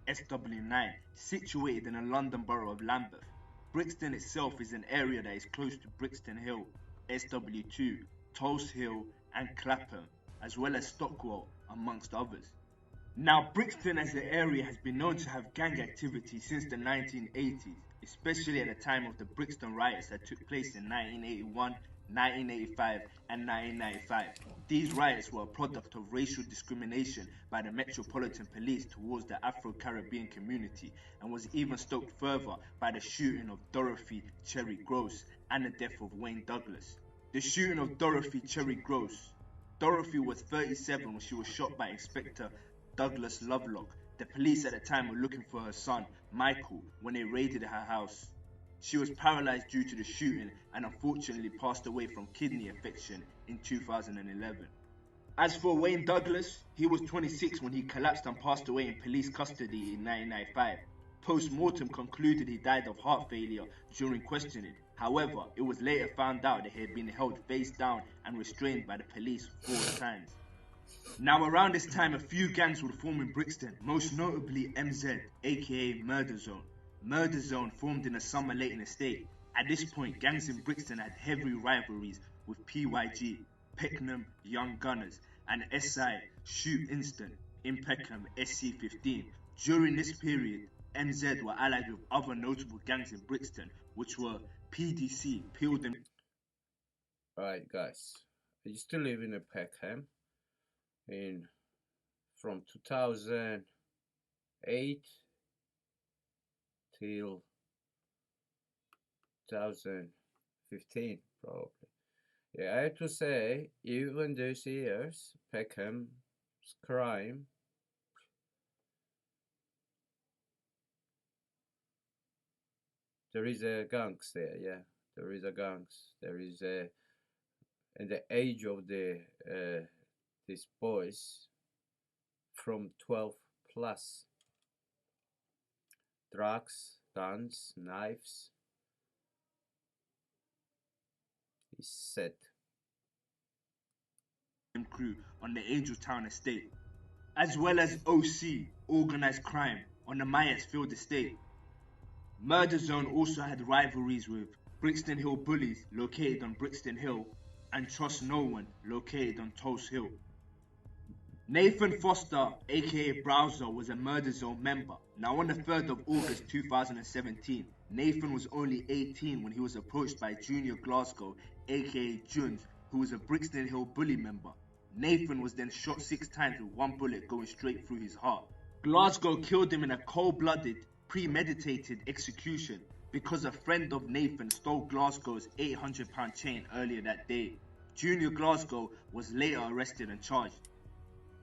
SW9, situated in the London borough of Lambeth. Brixton itself is an area that is close to Brixton Hill, SW2, Tulse Hill and Clapham, as well as Stockwell, amongst others. Now, Brixton as an area has been known to have gang activity since the 1980s, especially at the time of the Brixton riots that took place in 1981, 1985 and 1995. These riots were a product of racial discrimination by the Metropolitan Police towards the Afro-Caribbean community, and was even stoked further by the shooting of Dorothy Cherry Gross and the death of Wayne Douglas. The shooting of Dorothy Cherry Gross. Dorothy was 37 when she was shot by Inspector Douglas Lovelock. The police at the time were looking for her son, Michael, when they raided her house. She was paralyzed due to the shooting and unfortunately passed away from kidney infection in 2011. As for Wayne Douglas, he was 26 when he collapsed and passed away in police custody in 1995. Post-mortem concluded he died of heart failure during questioning. However, it was later found out that he had been held face down and restrained by the police 4 times. Now, around this time, a few gangs would form in Brixton, most notably MZ, aka Murder Zone. Murder Zone formed in the summer late in the state. At this point, gangs in Brixton had heavy rivalries with PYG, Peckham Young Gunners, and SI Shoot Instant in Peckham SC15. During this period, MZ were allied with other notable gangs in Brixton, which were PDC, Peeled and... Right, guys, I used to live in Peckham from 2008 till 2015 probably. Yeah, I have to say, even those years, Peckham's crime there is a gangs there, yeah. There is a gangs. There is a, and the age of the these boys from 12 plus. Drugs, guns, knives is set. Crew on the Angeltown estate, as well as OC, Organized Crime, on the Myersfield estate. Murder Zone also had rivalries with Brixton Hill Bullies, located on Brixton Hill, and Trust No One, located on Tulse Hill. Nathan Foster, aka Browser, was a Murder Zone member. Now, on the 3rd of August 2017, Nathan was only 18 when he was approached by Junior Glasgow, aka Juns, who was a Brixton Hill Bully member. Nathan was then shot 6 times with 1 bullet going straight through his heart. Glasgow killed him in a cold-blooded, premeditated execution because a friend of Nathan stole Glasgow's £800 chain earlier that day. Junior Glasgow was later arrested and charged.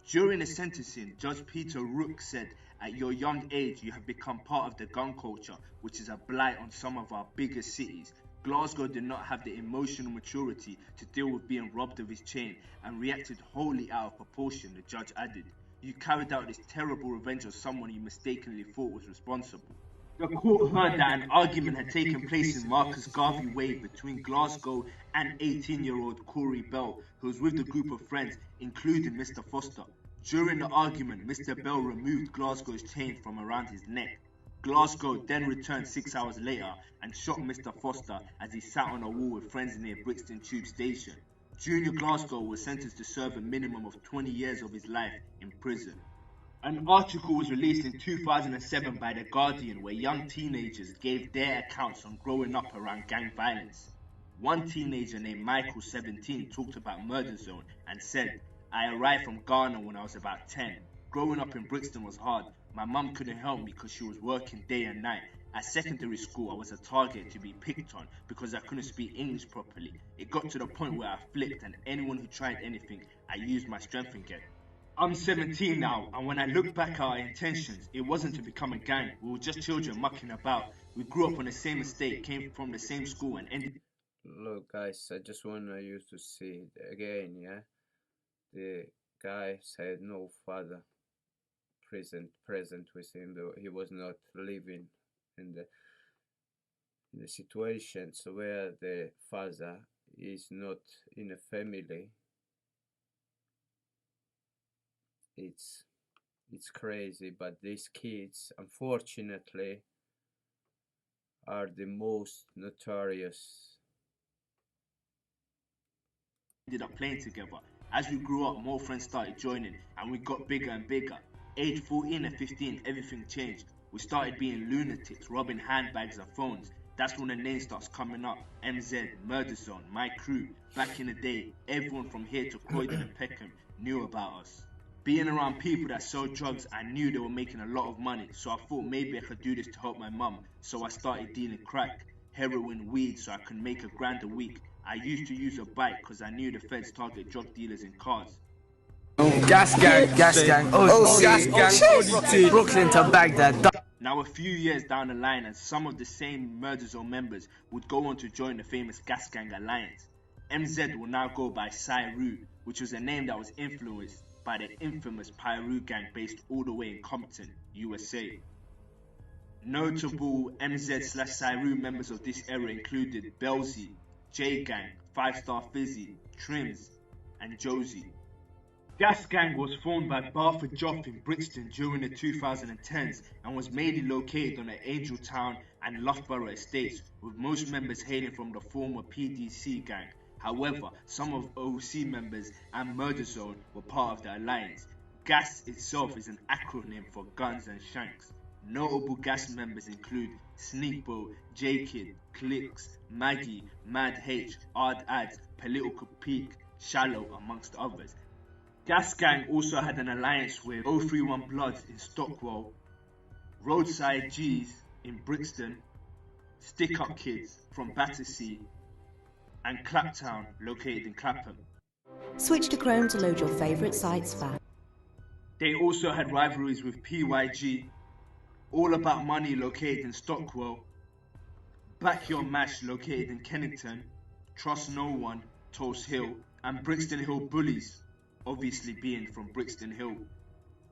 During the sentencing, Judge Peter Rook said, "At your young age, you have become part of the gun culture, which is a blight on some of our biggest cities. Glasgow did not have the emotional maturity to deal with being robbed of his chain and reacted wholly out of proportion," the judge added. "You carried out this terrible revenge on someone you mistakenly thought was responsible." The court heard that an argument had taken place in Marcus Garvey Way between Glasgow and 18-year-old Corey Bell, who was with a group of friends, including Mr. Foster. During the argument, Mr. Bell removed Glasgow's chain from around his neck. Glasgow then returned 6 hours later and shot Mr. Foster as he sat on a wall with friends near Brixton Tube Station. Junior Glasgow was sentenced to serve a minimum of 20 years of his life in prison. An article was released in 2007 by The Guardian where young teenagers gave their accounts on growing up around gang violence. One teenager named Michael, 17, talked about Murder Zone and said, "I arrived from Ghana when I was about 10. Growing up in Brixton was hard. My mum couldn't help me because she was working day and night. At secondary school, I was a target to be picked on because I couldn't speak English properly. It got to the point where I flipped, and anyone who tried anything, I used my strength against. I'm 17 now, and when I look back at our intentions, it wasn't to become a gang. We were just children mucking about. We grew up on the same estate, came from the same school, and ended..." Look, guys, I just want you to see it again, yeah? The guy had no father present with him, though he was not living in the situations where the father is not in a family. It's It's crazy, but these kids, unfortunately, are the most notorious. Ended up playing together. As we grew up, more friends started joining, and we got bigger and bigger. Age 14 and 15, everything changed. We started being lunatics, robbing handbags and phones. That's when the name starts coming up. MZ, Murder Zone, my crew. Back in the day, everyone from here to Croydon and Peckham knew about us. Being around people that sold drugs, I knew they were making a lot of money, so I thought maybe I could do this to help my mum. So I started dealing crack, heroin, weed, so I could make £1 a week. I used to use a bike because I knew the feds target drug dealers in cars. Gas gang, OC, Brooklyn to Baghdad. Now a few years down the line, and some of the same Murder Zone members would go on to join the famous Gas Gang Alliance. MZ will now go by SIRAQ, which was a name that was influenced by the infamous Pyru gang based all the way in Compton, USA. Notable MZ/SIRAQ members of this era included Belzy, J Gang, 5 Star Fizzy, Trims, and Josie. Gas Gang was formed by Barford Joff in Brixton during the 2010s and was mainly located on the Angeltown and Loughborough estates, with most members hailing from the former PDC gang. However, some of OC members and Murder Zone were part of the alliance. GAS itself is an acronym for Guns and Shanks. Notable GAS members include Sneakbo, J-Kid, Clicks, Maggie, Mad H, Ard Ads, Political Peak, Shallow, amongst others. Gas Gang also had an alliance with 031 Bloods in Stockwell, Roadside G's in Brixton, Stick Up Kids from Battersea, and Claptown, located in Clapham. Switch to Chrome to load your favourite sites back. They also had rivalries with PYG, All About Money, located in Stockwell, Backyard Mash, located in Kennington, Trust No One, Tulse Hill, and Brixton Hill Bullies, obviously being from Brixton Hill.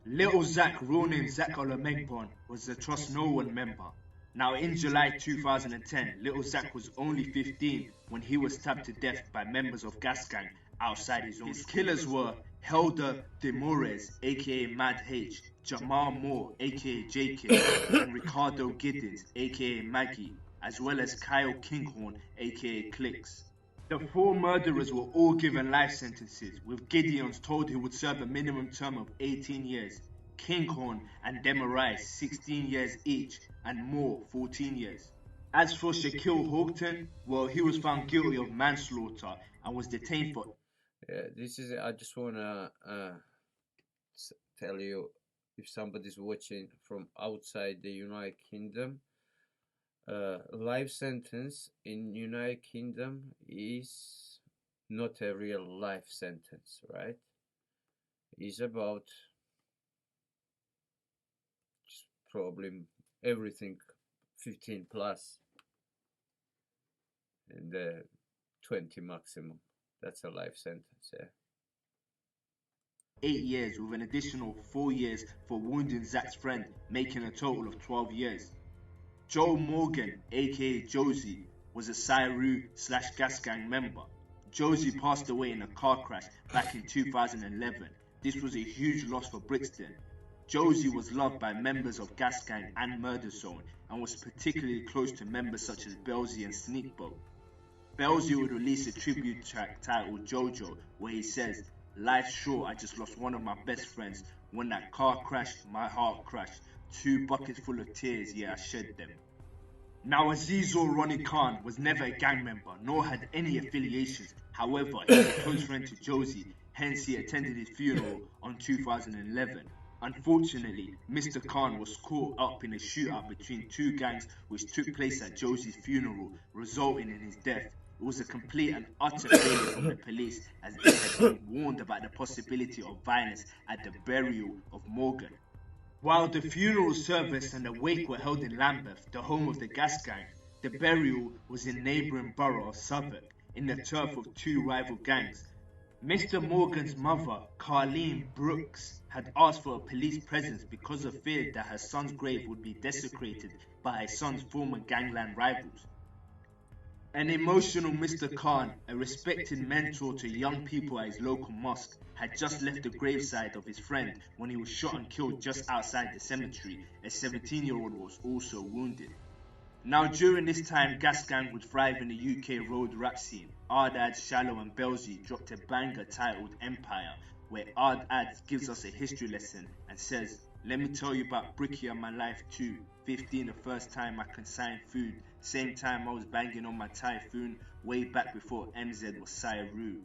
Little Zach, real name Zach Olamegbon, was a Trust No One member. Now in July 2010, Little Zach was only 15 when he was stabbed to death by members of Gas Gang outside his own. His killers were Helder Demores, aka Mad H, Jamal Moore, aka J-Kid, and Ricardo Giddens, aka Maggie, as well as Kyle Kinghorn, aka Clicks. The 4 murderers were all given life sentences, with Gideons told he would serve a minimum term of 18 years, Kinghorn and Demarais 16 years each, and Moore 14 years. As for Shaquille Houghton, well, he was found guilty of manslaughter and was detained for... I just wanna tell you, if somebody's watching from outside the United Kingdom, life sentence in United Kingdom is not a real life sentence, right? It's about probably everything 15 plus and 20 maximum. That's a life sentence, yeah. 8 years, with an additional 4 years for wounding Zach's friend, making a total of 12 years. Joe Morgan, aka Josie, was a SIRAQ/Gas Gang member. Josie passed away in a car crash back in 2011. This was a huge loss for Brixton. Josie was loved by members of Gas Gang and Murder Zone and was particularly close to members such as Belzy and Sneakbo. Belzy would release a tribute track titled Jojo, where he says, "Life's short, I just lost one of my best friends. When that car crashed, my heart crashed. 2 buckets full of tears, yeah, I shed them." Now, Azizul Ronnie Khan was never a gang member, nor had any affiliations. However, he was a close friend to Josie, hence he attended his funeral on 2011. Unfortunately, Mr. Khan was caught up in a shootout between 2 gangs which took place at Josie's funeral, resulting in his death. It was a complete and utter failure from the police, as they had been warned about the possibility of violence at the burial of Morgan. While the funeral service and the wake were held in Lambeth, the home of the Gas Gang, the burial was in neighbouring borough of Southwark, in the turf of 2 rival gangs. Mr. Morgan's mother, Carleen Brooks, had asked for a police presence because of fear that her son's grave would be desecrated by her son's former gangland rivals. An emotional Mr. Khan, a respected mentor to young people at his local mosque, had just left the graveside of his friend when he was shot and killed just outside the cemetery. A 17-year-old was also wounded. Now during this time, Gas Gang would thrive in the UK road rap scene. Ardad, Shallow and Belzy dropped a banger titled Empire, where Ardad gives us a history lesson and says, "Let me tell you about Bricky and my life too. 15 the first time I consigned food. Same time I was banging on my typhoon, way back before MZ was SIRAQ."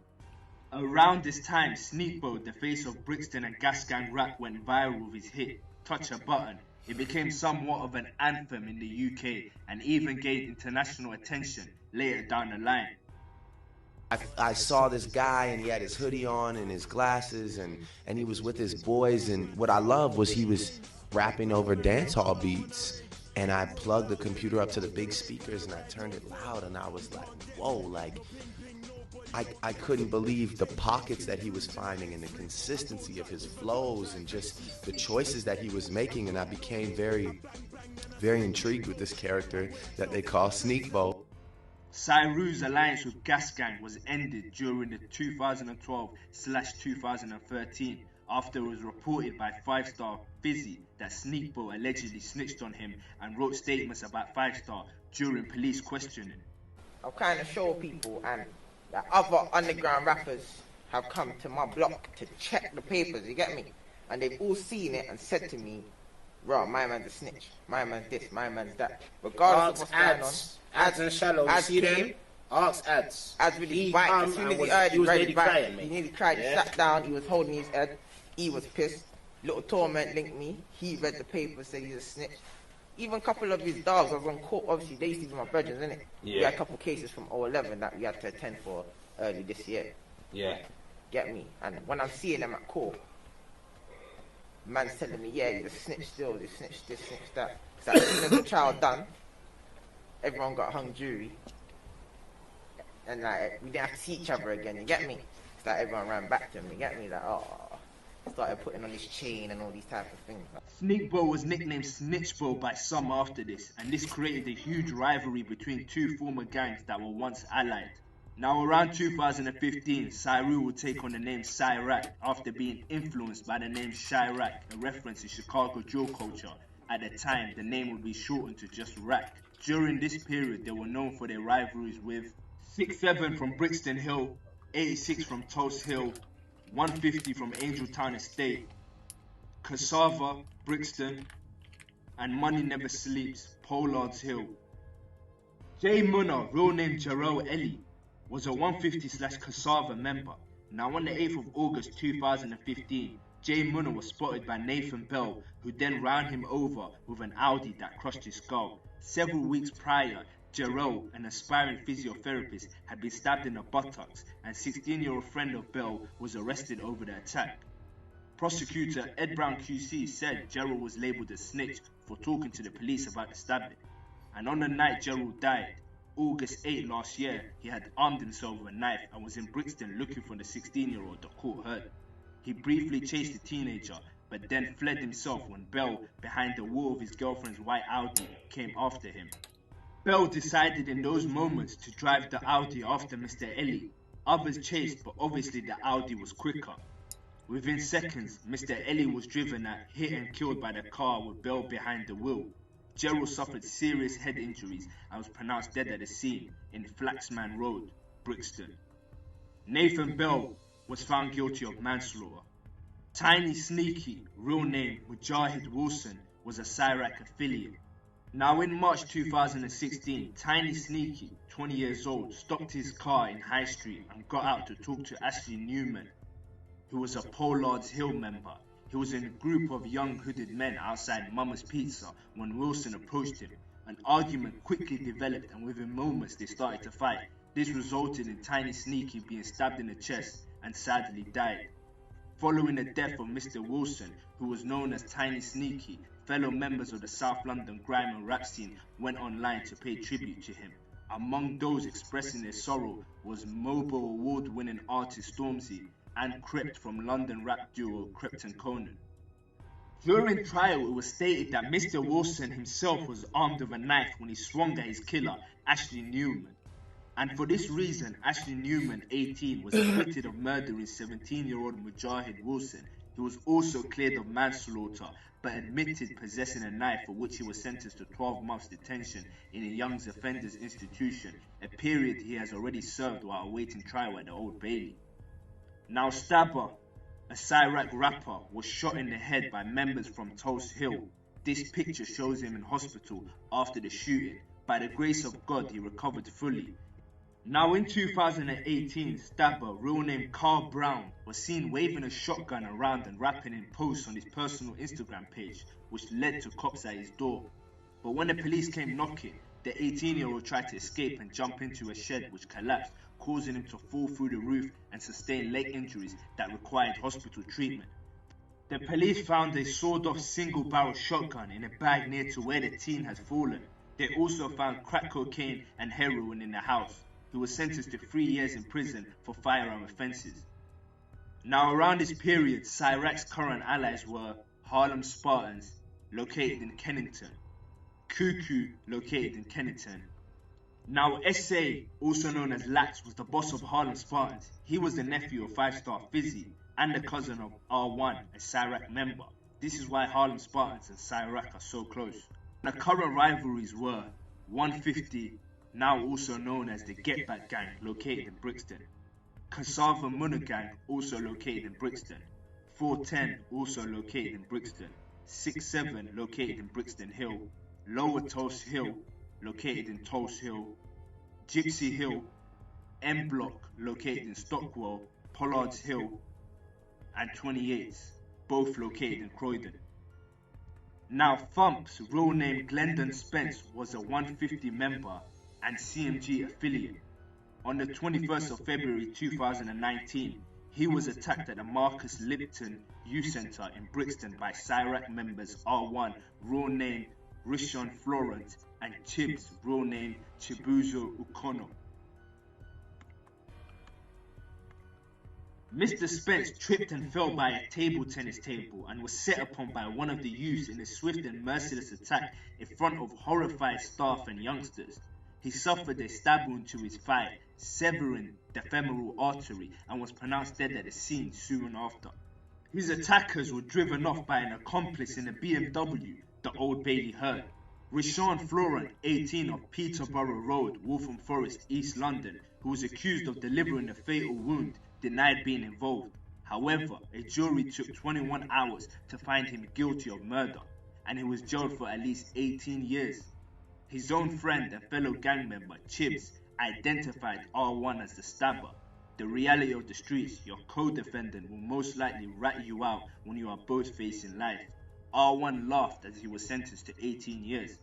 Around this time, Sneakbo, the face of Brixton and Gas Gang rap, went viral with his hit, Touch a Button. It became somewhat of an anthem in the UK and even gained international attention later down the line. I saw this guy and he had his hoodie on and his glasses and he was with his boys, and what I loved was he was rapping over dancehall beats, and I plugged the computer up to the big speakers and I turned it loud and I was like, whoa, like I couldn't believe the pockets that he was finding and the consistency of his flows and just the choices that he was making, and I became very, very intrigued with this character that they call Sneakbo. SIRAQ's alliance with Gas Gang was ended during the 2012/2013 after it was reported by 5-Star Fizzy that Sneakbo allegedly snitched on him and wrote statements about 5-Star during police questioning. I've kind of shown people and that other underground rappers have come to my block to check the papers, you get me? And they've all seen it and said to me, "Bro, my man's a snitch, my man's this, my man's that." Regardless of what's going on. Ads and Shallow, Ads see came, them? Ask Ads. Ads really bite. As soon as he heard he was ready nearly back, crying, mate. he nearly cried, he sat down, he was holding his head, he was pissed. Little Torment linked me, he read the paper, said he's a snitch. Even a couple of his dogs, I was on court, obviously they used to be my brothers, innit? Yeah. We had a couple of cases from 2011 that we had to attend for early this year. Yeah. Get me? And when I'm seeing them at court, man's telling me, yeah, he's a snitch still, he's snitch this, snitch that. So as soon as the trial done, everyone got hung jury. And like, we didn't have to see each other again, you get me? It's like everyone ran back to him, you get me? Like, oh, started putting on his chain and all these type of things. Sneakbo was nicknamed Snitchbo by some after this, and this created a huge rivalry between two former gangs that were once allied. Now around 2015, SIRAQ would take on the name SIRAQ after being influenced by the name SIRAQ, a reference to Chicago drill culture. At the time, the name would be shortened to just RAQ. During this period, they were known for their rivalries with 6'7" from Brixton Hill, 86 from Tulse Hill, 150 from Angeltown Estate, Cassava, Brixton, and Money Never Sleeps, Pollard's Hill. J Munna, real name Jarrell Ellie, was a 150/Cassava member. Now on the 8th of August 2015, J Munna was spotted by Nathan Bell, who then ran him over with an Audi that crushed his skull. Several weeks prior, Jarrell, an aspiring physiotherapist, had been stabbed in the buttocks, and 16-year-old friend of Bell was arrested over the attack. Prosecutor Ed Brown QC said Jarrell was labelled a snitch for talking to the police about the stabbing. And on the night Jarrell died, August 8 last year, he had armed himself with a knife and was in Brixton looking for the 16-year-old the court heard. He briefly chased the teenager, but then fled himself when Bell, behind the wheel of his girlfriend's white Audi, came after him. Bell decided in those moments to drive the Audi after Mr. Ellie. Others chased, but obviously the Audi was quicker. Within seconds, Mr. Ellie was driven at, hit and killed by the car with Bell behind the wheel. Gerald suffered serious head injuries and was pronounced dead at the scene in Flaxman Road, Brixton. Nathan Bell was found guilty of manslaughter. Tiny Sneaky, real name Mujahid Wilson, was a SIRAQ affiliate. Now in March 2016, Tiny Sneaky, 20 years old, stopped his car in High Street and got out to talk to Ashley Newman, who was a Pollard's Hill member. He was in a group of young hooded men outside Mama's Pizza when Wilson approached him. An argument quickly developed and within moments they started to fight. This resulted in Tiny Sneaky being stabbed in the chest and sadly died. Following the death of Mr. Wilson, who was known as Tiny Sneaky, fellow members of the South London grime and rap scene went online to pay tribute to him. Among those expressing their sorrow was Mobile award-winning artist Stormzy and Krept from London rap duo Krept and Conan. During trial, it was stated that Mr. Wilson himself was armed with a knife when he swung at his killer, Ashley Newman. And for this reason, Ashley Newman, 18, was acquitted of murdering 17-year-old Mujahid Wilson. He was also cleared of manslaughter, but admitted possessing a knife, for which he was sentenced to 12 months detention in a Young Offenders Institution, a period he has already served while awaiting trial at the Old Bailey. Now Stabber, a SIRAQ rapper, was shot in the head by members from Tulse Hill. This picture shows him in hospital after the shooting. By the grace of God, he recovered fully. Now in 2018, Stabber, real name Carl Brown, was seen waving a shotgun around and rapping in posts on his personal Instagram page, which led to cops at his door. But when the police came knocking, the 18-year-old tried to escape and jump into a shed which collapsed, causing him to fall through the roof and sustain leg injuries that required hospital treatment. The police found a sawed-off single-barrel shotgun in a bag near to where the teen had fallen. They also found crack cocaine and heroin in the house. He was sentenced to 3 years in prison for firearm offences. Now around this period, SIRAQ's current allies were Harlem Spartans, located in Kennington, Cuckoo, located in Kennington. Now SA, also known as Latz, was the boss of Harlem Spartans. He was the nephew of 5-star Fizzy and the cousin of R1, a SIRAQ member. This is why Harlem Spartans and SIRAQ are so close. The current rivalries were 150, now also known as the Get Back Gang, located in Brixton, Cassava Munna Gang, also located in Brixton, 410, also located in Brixton, 67, located in Brixton Hill, Lower Tulse Hill, located in Tulse Hill, Gypsy Hill, M Block, located in Stockwell, Pollard's Hill, and 28s, both located in Croydon. Now Thump's real name Glendon Spence was a 150 member and CMG affiliate. On the 21st of February 2019, he was attacked at the Marcus Lipton Youth Centre in Brixton by SIRAQ members R1, real name Rishon Florent, and Chibs, real name Chibuzo Ukono. Mr. Spence tripped and fell by a table tennis table and was set upon by one of the youths in a swift and merciless attack in front of horrified staff and youngsters. He suffered a stab wound to his thigh, severing the femoral artery, and was pronounced dead at the scene soon after. His attackers were driven off by an accomplice in a BMW, the Old Bailey heard. Rishon Florent, 18, of Peterborough Road, Waltham Forest, East London, who was accused of delivering a fatal wound, denied being involved. However, a jury took 21 hours to find him guilty of murder, and he was jailed for at least 18 years. His own friend and fellow gang member, Chibs, identified R1 as the stabber. The reality of the streets, your co-defendant will most likely rat you out when you are both facing life. R1 laughed as he was sentenced to 18 years.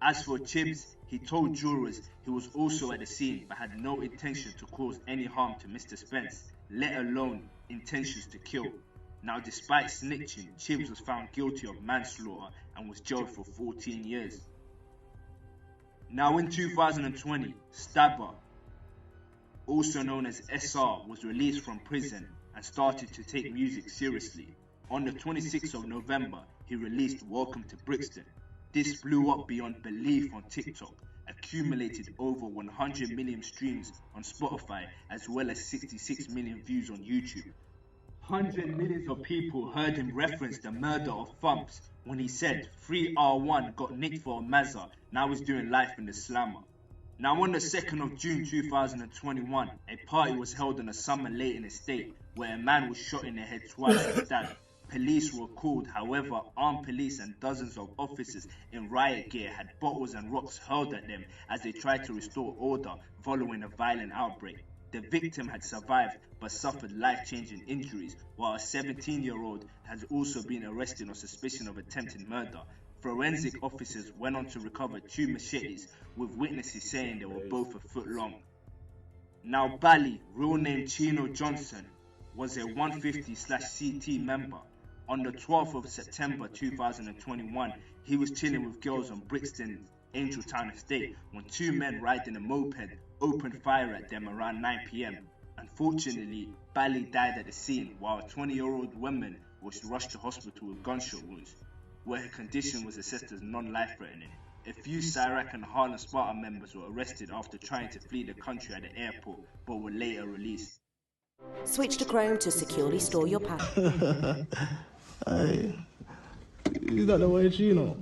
As for Chibs, he told jurors he was also at the scene but had no intention to cause any harm to Mr. Spence, let alone intentions to kill. Now, despite snitching, Chibs was found guilty of manslaughter and was jailed for 14 years. Now in 2020, Stabber, also known as SR, was released from prison and started to take music seriously. On the 26th of November, he released Welcome to Brixton. This blew up beyond belief on TikTok, accumulated over 100 million streams on Spotify, as well as 66 million views on YouTube. Hundreds of millions of people heard him reference the murder of Thumps when he said 3R1 got nicked for a Mazza, now he's doing life in the slammer. Now on the 2nd of June 2021, a party was held on a summer late in estate where a man was shot in the head twice and stabbed. Police were called, however, armed police and dozens of officers in riot gear had bottles and rocks hurled at them as they tried to restore order following a violent outbreak. The victim had survived but suffered life-changing injuries, while a 17-year-old has also been arrested on suspicion of attempted murder. Forensic officers went on to recover 2 machetes, with witnesses saying they were both a foot long. Now Bali, real name Chino Johnson, was a 150/CT member. On the 12th of September 2021, he was chilling with girls on Brixton's Angeltown estate when 2 men riding a moped opened fire at them around 9 PM. Unfortunately, Bali died at the scene, while a 20-year-old woman was rushed to hospital with gunshot wounds, where her condition was assessed as non-life-threatening. A few SIRAQ and Harlem Sparta members were arrested after trying to flee the country at the airport, but were later released. Switch to Chrome to securely store your password. Hey, is that the way you know?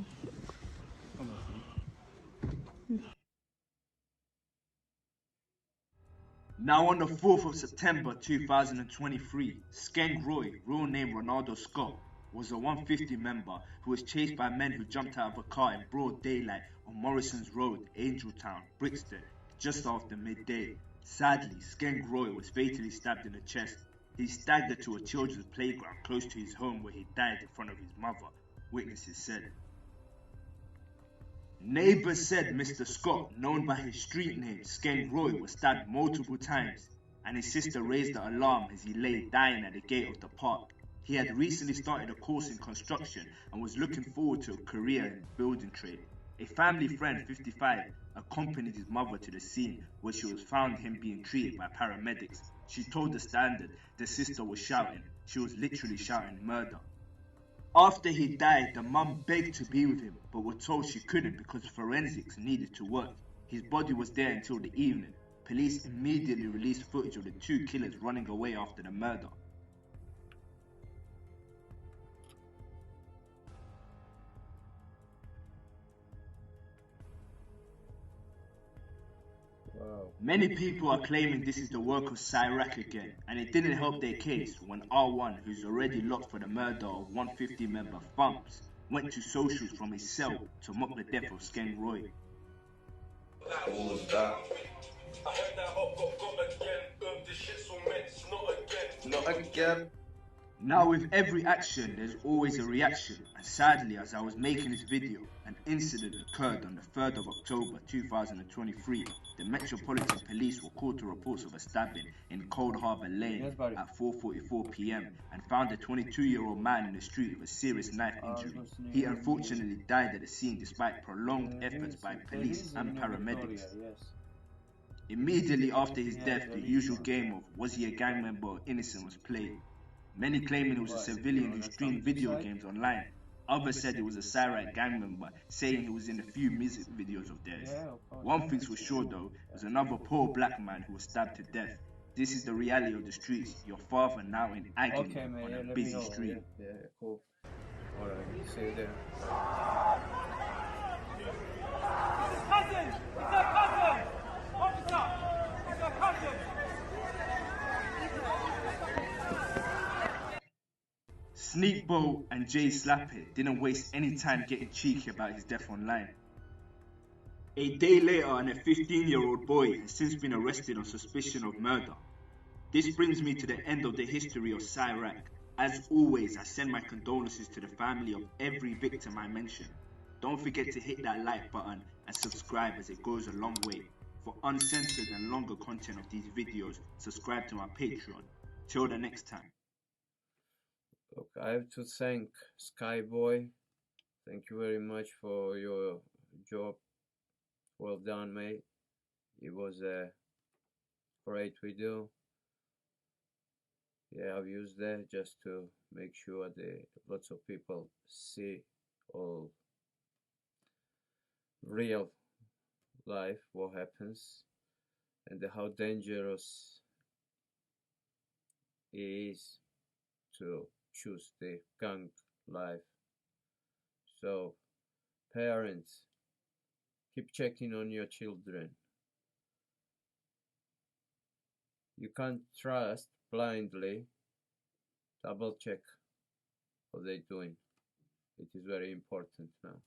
Now on the 4th of September 2023, Skeng Roy, real name Ronaldo Scott, was a 150 member who was chased by men who jumped out of a car in broad daylight on Morrison's Road, Angeltown, Brixton, just after midday. Sadly, Skeng Roy was fatally stabbed in the chest. He staggered to a children's playground close to his home where he died in front of his mother, witnesses said. Neighbors said Mr. Scott, known by his street name Skeng Roy, was stabbed multiple times, and his sister raised the alarm as he lay dying at the gate of the park. He had recently started a course in construction and was looking forward to a career in the building trade. A family friend, 55, accompanied his mother to the scene where she was found him being treated by paramedics. She told the Standard the sister was shouting. She was literally shouting murder. After he died, the mum begged to be with him, but were told she couldn't because forensics needed to work. His body was there until the evening. Police immediately released footage of the two killers running away after the murder. Wow. Many people are claiming this is the work of SIRAQ again, and it didn't help their case when R1, who's already locked for the murder of 150 member Thumps, went to socials from his cell to mock the death of Skeng Roy. All of that. I heard that got again. This shit's all mess, not again. Now with every action, there's always a reaction, and sadly, as I was making this video, an incident occurred on the 3rd of October 2023. The Metropolitan Police were called to reports of a stabbing in Cold Harbour Lane at 4:44 p.m. and found a 22-year-old man in the street with a serious knife injury. He unfortunately died at the scene despite prolonged efforts by police and paramedics. Immediately after his death, the usual game of was he a gang member or innocent was played. Many claiming it was a civilian who streamed video games online. Others said it was a SIRAQ gang member, saying he was in a few music videos of theirs. One thing's for sure though, was another poor black man who was stabbed to death. This is the reality of the streets. Your father now in agony on a busy street. Yeah, cool. Alright, see you there. Cousin! It's a cousin! Officer! It's a cousin! Sneakbo and Jay Slappy didn't waste any time getting cheeky about his death online. A day later, and a 15-year-old boy has since been arrested on suspicion of murder. This brings me to the end of the history of SIRAQ. As always, I send my condolences to the family of every victim I mention. Don't forget to hit that like button and subscribe as it goes a long way. For uncensored and longer content of these videos, subscribe to my Patreon. Till the next time. Look, I have to thank Skyboy. Thank you very much for your job. Well done, mate. It was a great video. Yeah, I've used that just to make sure that lots of people see all real life, what happens, and how dangerous it is to choose the gang life. So, parents, keep checking on your children. You can't trust blindly. Double check what they're doing. It is very important now.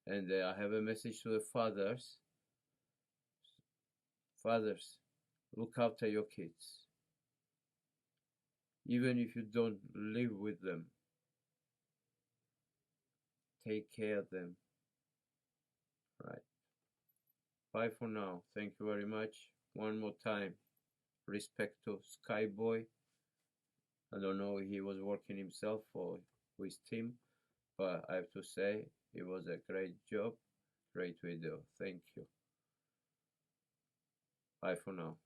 And I have a message to the fathers. Fathers, look after your kids. Even if you don't live with them, take care of them. Right. Bye for now. Thank you very much. One more time. Respect to Skyboy. I don't know if he was working himself or with team, but I have to say it was a great job, great video. Thank you. Bye for now.